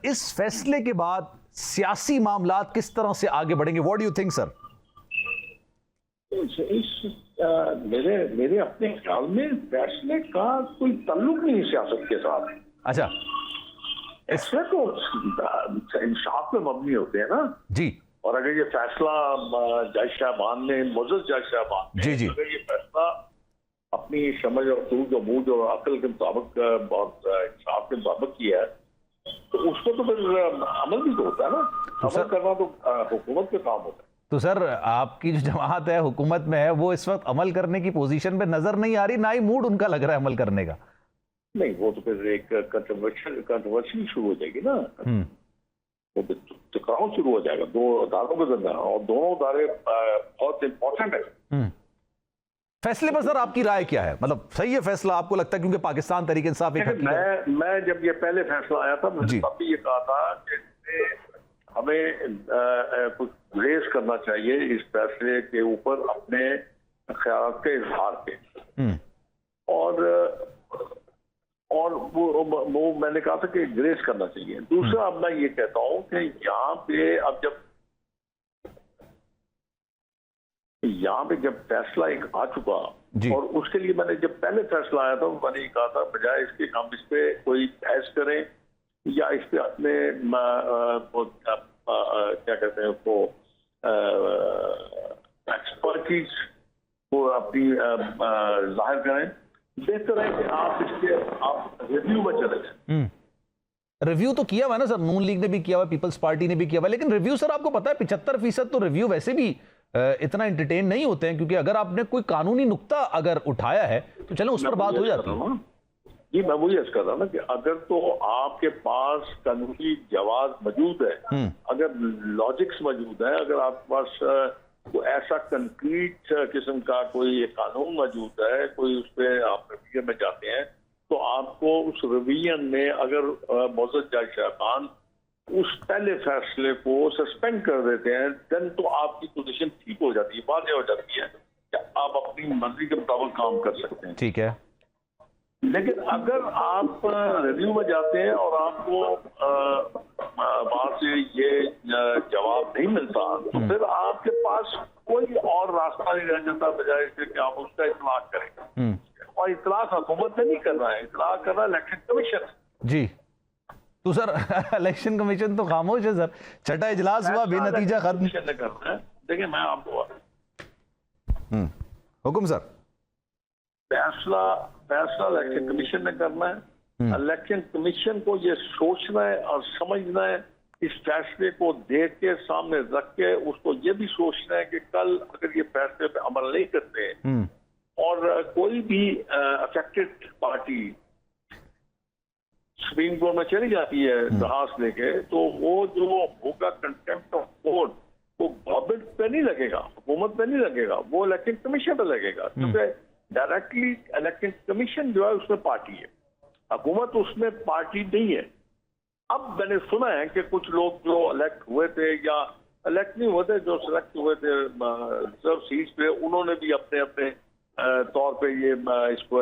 इस फैसले के बाद सियासी मामलात किस तरह से आगे बढ़ेंगे? What do you think sir? मेरे अपने ख्याल में फैसले का कोई ताल्लुक नहीं सियासत के साथ। अच्छा, फैसले तो इंसाफ पे मबनी होते हैं ना जी। और अगर ये फैसला जज साहबान ने, मुअज़्ज़ज़ जज साहबान ने, जी जी, अगर ये फैसला अपनी समझ और सूझ और बूझ और अकल के मुताबिक और इंसाफ के मुताबिक किया है तो उसको तो फिर अमल भी तो होता है ना। अमल करना तो हुकूमत का काम होता है। तो सर आपकी जो जमात है हुकूमत में है वो इस वक्त अमल करने की पोजीशन पे नजर नहीं आ रही, ना ही मूड उनका लग रहा है अमल करने का। नहीं, वो तो फिर एक कंट्रोवर्सी शुरू हो जाएगी ना, वो टकराव शुरू हो जाएगा दो अदालतों के दरमियान, और दोनों अदारे बहुत इंपॉर्टेंट है। फैसले पर सर आपकी राय क्या है? मतलब सही है फैसला आपको लगता है? क्योंकि पाकिस्तान तरीके इंसाफ एक मैं जब ये पहले फैसला आया था मैंने तब भी ये कहा था कि हमें कुछ रेस करना चाहिए इस फैसले के ऊपर अपने ख्याल के इजहार पे, और वो मैंने कहा था कि ग्रेस करना चाहिए। दूसरा अब मैं ये कहता हूँ कि यहाँ पे जब फैसला एक आ चुका, और उसके लिए मैंने जब पहले फैसला आया था मैंने ये कहा था बजाय इसके हम इस पे कोई बहस करें या इस पे अपने क्या कहते हैं उसको एक्सपर्टीज को अपनी जाहिर करें, बेहतर है कि आप रिव्यू में चले जाएं। रिव्यू तो किया हुआ ना सर, नून लीग ने भी किया हुआ, पीपल्स पार्टी ने भी किया हुआ, लेकिन रिव्यू सर आपको पता है 75% तो रिव्यू वैसे भी इतना एंटरटेन नहीं होते हैं, क्योंकि अगर आपने कोई कानूनी नुक्ता अगर उठाया है तो चलो उस पर बात हो जाती है। जी, मैं वही अर्ज कर रहा ना कि अगर तो आपके पास कानूनी जवाब मौजूद है, अगर लॉजिक्स मौजूद है, अगर आपके पास कोई ऐसा कंक्रीट किस्म का कोई कानून मौजूद है, कोई उस पर आप रवैये में जाते हैं, तो आपको उस रवैयन में अगर मुअज़्ज़ज़ जज साहबान उस पहले फैसले को सस्पेंड कर देते हैं, देन तो आपकी पोजीशन ठीक हो जाती है, वाज़ेह हो जाती है कि आप अपनी मर्जी के मुताबिक काम कर सकते हैं। ठीक है, लेकिन अगर आप रिव्यू में जाते हैं और आपको वहां से ये जवाब नहीं मिलता, तो फिर आपके पास कोई और रास्ता नहीं रह जाता बजाय इसके कि आप उसका इतलाक करें। और इतलाक हुकूमत ने नहीं करना है, इतलाक करना है इलेक्शन कमीशन। जी, तो सर इलेक्शन कमीशन तो खामोश है सर, छठा इजलास हुआ बेनतीजा खत्म। करना है, देखिए मैं आपको हुक्म सर, फैसला इलेक्शन कमीशन ने करना है। इलेक्शन कमीशन को ये सोचना है और समझना है, इस फैसले को देख के सामने रख के उसको ये भी सोचना है कि कल अगर ये फैसले पे अमल नहीं करते और कोई भी अफेक्टेड पार्टी सुप्रीम कोर्ट में चली जाती है दरखास्त लेके, तो वो जो होगा कंटेम्प्ट ऑफ कोर्ट वो गवर्नमेंट पे नहीं लगेगा, हुकूमत पे नहीं लगेगा, वो इलेक्शन कमीशन पे लगेगा, क्योंकि डायरेक्टली इलेक्शन कमीशन जो है उसमें पार्टी है, हुकूमत उसमें पार्टी नहीं है। अब मैंने सुना है कि कुछ लोग जो इलेक्ट हुए थे या इलेक्ट नहीं हुए थे, जो सिलेक्ट हुए थे रिजर्व सीट्स पे, उन्होंने भी अपने अपने तौर पे ये इसको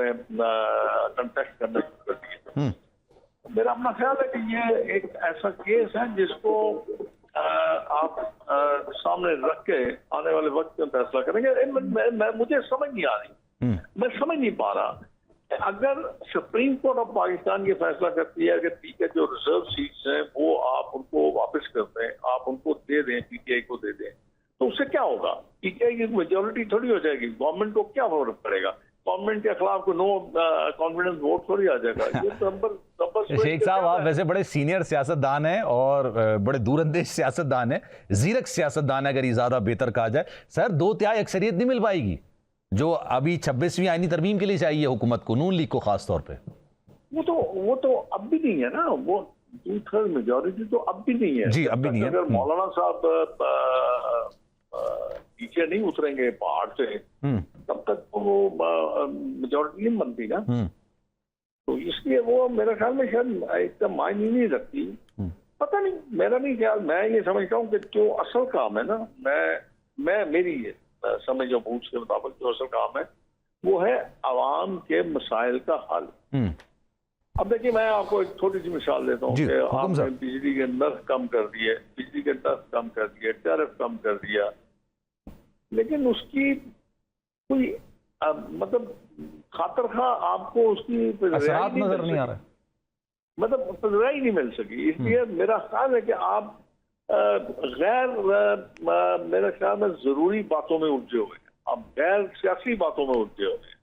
कंटेस्ट करना शुरू कर दिए। मेरा अपना ख्याल है कि ये एक ऐसा केस है जिसको आप सामने रख के आने वाले वक्त में फैसला करेंगे। मुझे समझ नहीं आ रही, मैं समझ नहीं पा रहा, अगर सुप्रीम कोर्ट ऑफ पाकिस्तान ये फैसला करती है कि ठीक है जो रिजर्व सीट्स हैं वो आप उनको वापस कर दें, आप उनको दे दें, पीटीआई को दे दें, तो उससे क्या होगा? पीटीआई की मेजोरिटी थोड़ी हो जाएगी, गवर्नमेंट को क्या फर्क पड़ेगा? गवर्नमेंट के खिलाफ को नो कॉन्फिडेंस वोट थोड़ी आ जाएगा। ये शेख साहब आप वैसे बड़े सीनियर सियासतदान हैं और बड़े दूरंदेश सियासतदान हैं, जीरक सियासतदान है अगर ये ज्यादा बेहतर कहा जाए। सर 2/3 अक्सरियत नहीं मिल पाएगी जो अभी 26वीं आईनी तरमीम के लिए चाहिए हुकूमत को, नून लीग को खास तौर पे। वो तो अब भी नहीं है ना, वो 2/3 मेजोरिटी तो अब भी नहीं है। जी, अब भी नहीं है। अगर मौलाना साहब नीचे नहीं उतरेंगे पहाड़ से तब तक तो वो मेजोरिटी नहीं बनती ना, तो इसलिए वो मेरे ख्याल में शायद एकदम मायने नहीं रखती। पता नहीं, मेरा नहीं ख्याल, मैं ये समझता हूँ कि जो असल काम है ना, मैं मेरी समझ और बूझ के मुताबिक जो असल काम है वो है अवाम के मसाइल का हल। अब देखिए, मैं आपको एक छोटी सी मिसाल देता हूँ जी, कि हुकुम आपने साहब। बिजली के नर्स कम कर दिए, बिजली के नर्स कम कर दिए, टैरिफ कम कर दिया, लेकिन उसकी कोई मतलब खातर खा आपको उसकी असरात रिहाई नजर नहीं आ मिल रहा है। सकी, मतलब रिहाई नहीं मिल सकी। इसलिए मेरा ख्याल है कि आप मेरे ख्याल में जरूरी बातों में उलझे हुए हैं, आप गैर सियासी बातों में उलझे हुए हैं।